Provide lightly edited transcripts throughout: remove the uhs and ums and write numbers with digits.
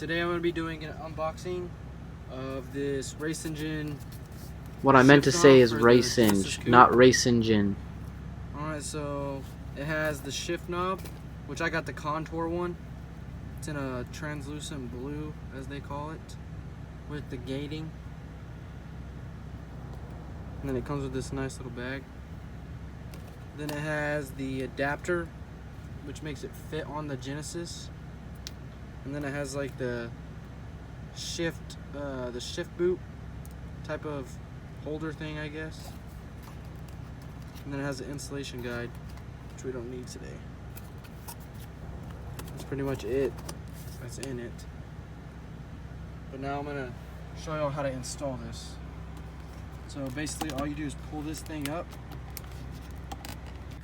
today I'm going to be doing an unboxing of this Raceseng. What I meant to say is Raceseng, not Raceseng. Alright, so it has the shift knob, which I got the contour one. It's in a translucent blue, as they call it, with the gating. And then it comes with this nice little bag. Then it has the adapter, which makes it fit on the Genesis. And then it has like the shift boot type of holder thing, I guess. And then it has an installation guide, which we don't need today. That's pretty much it that's in it. But now I'm gonna show y'all how to install this. So basically all you do is pull this thing up,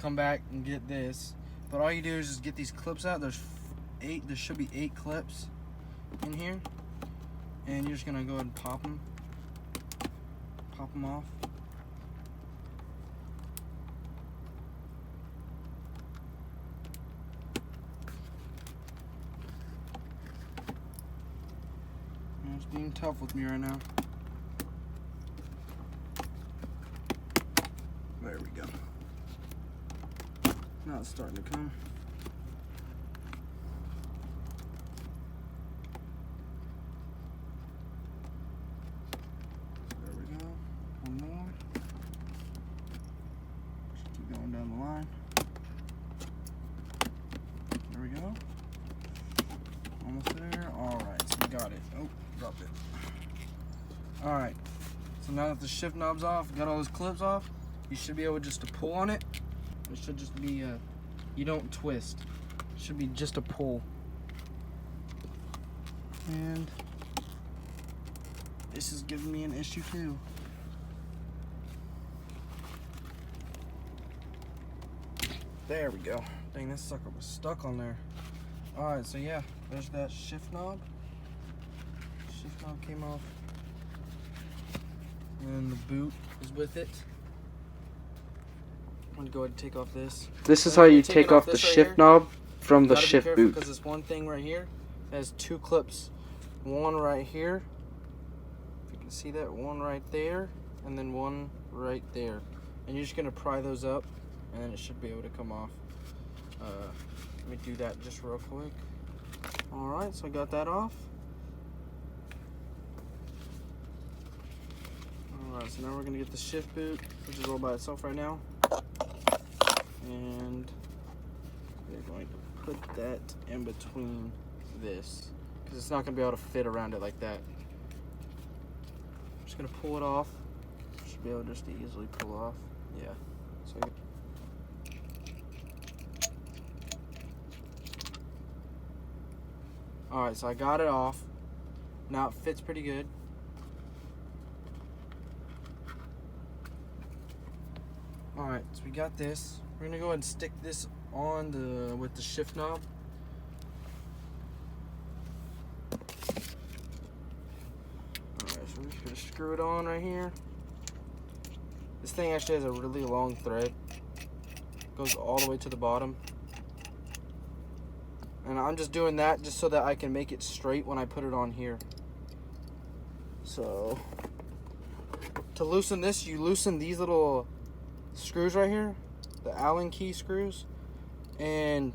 come back and get this. But all you do is just get these clips out. There should be 8 clips in here. And you're just gonna go ahead and pop them off. It's being tough with me right now. There we go. Now it's starting to come. There we go. One more. Just keep going down the line. There we go. Almost there. Alright, so we got it. Oh, dropped it. Alright. So now that the shift knob's off, got all those clips off, you should be able just to pull on it. It should just be you don't twist. It should be just a pull. And this is giving me an issue too. There we go. Dang, that sucker was stuck on there. Alright, so yeah, there's that shift knob. Shift knob came off. And the boot is with it. I'm gonna go ahead and take off this. This is how you take off the shift knob from the shift boot. Because this one thing right here has 2 clips. One right here. If you can see that, one right there, and then one right there. And you're just gonna pry those up, and then it should be able to come off. Let me do that just real quick. Alright, so I got that off. Alright, so now we're gonna get the shift boot, which is all by itself right now. And we're going to put that in between this, because it's not going to be able to fit around it like that. I'm just going to pull it off. Should be able just to easily pull off. Yeah. So alright, so I got it off. Now it fits pretty good. Alright, so we got this. We're gonna go ahead and stick this on with the shift knob. Alright, so we're just gonna screw it on right here. This thing actually has a really long thread. Goes all the way to the bottom. And I'm just doing that just so that I can make it straight when I put it on here. So to loosen this, you loosen these little screws right here, the Allen key screws, and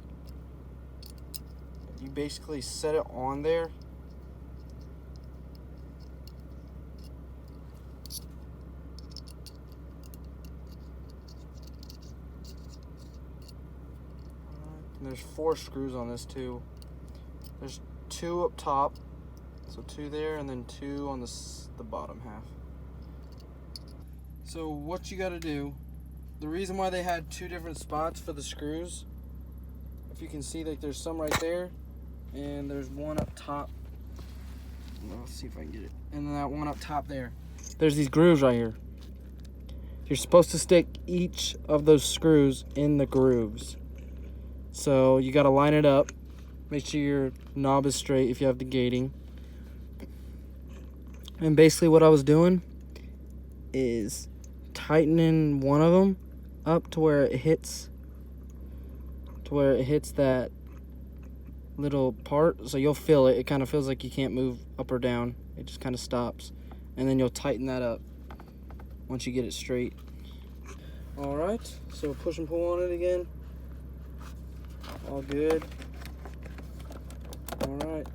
you basically set it on there. And there's 4 screws on this too. There's 2 up top, so 2 there, and then 2 on the bottom half. So what you got to do, the reason why they had 2 different spots for the screws, if you can see, like there's some right there, and there's one up top. Let's see if I can get it. And then that one up top there. There's these grooves right here. You're supposed to stick each of those screws in the grooves. So you got to line it up. Make sure your knob is straight if you have the gating. And basically what I was doing is tightening one of them up to where it hits that little part, so you'll feel it. It kind of feels like you can't move up or down. It just kind of stops, and then you'll tighten that up once you get it straight. All right, so push and pull on it again. All good. All right.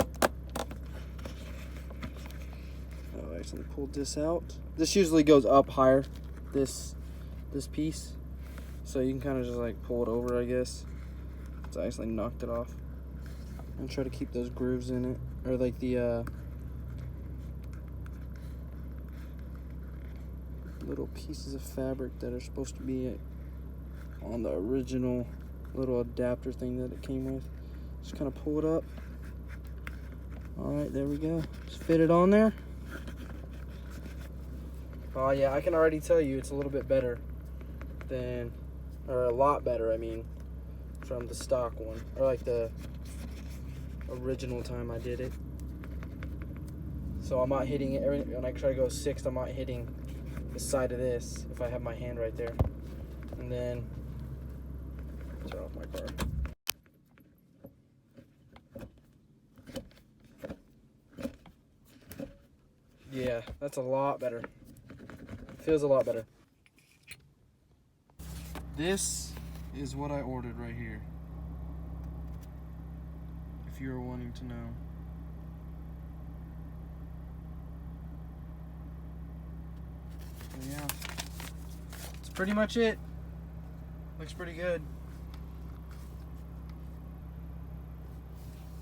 Oh, I actually pulled this out. This usually goes up higher, this piece, so you can kind of just like pull it over, I guess. So I actually knocked it off. And try to keep those grooves in it, or like the little pieces of fabric that are supposed to be on the original little adapter thing that it came with. Just kind of pull it up. All right, there we go. Just fit it on there. Oh yeah, I can already tell you it's a little bit better than, or a lot better, I mean, from the stock one, or like the original time I did it. So I'm not hitting it when I try to go sixth. I'm not hitting the side of this if I have my hand right there. And then turn off my car. Yeah, that's a lot better. Feels a lot better. This is what I ordered right here, if you were wanting to know. So yeah, that's pretty much it. Looks pretty good.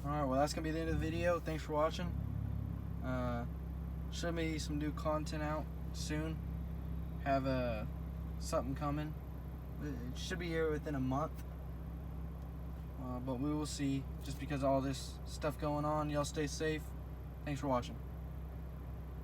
Alright, well that's going to be the end of the video. Thanks for watching. Should be some new content out soon. Have something coming. It should be here within a month. But we will see. Just because of all this stuff going on, y'all stay safe. Thanks for watching.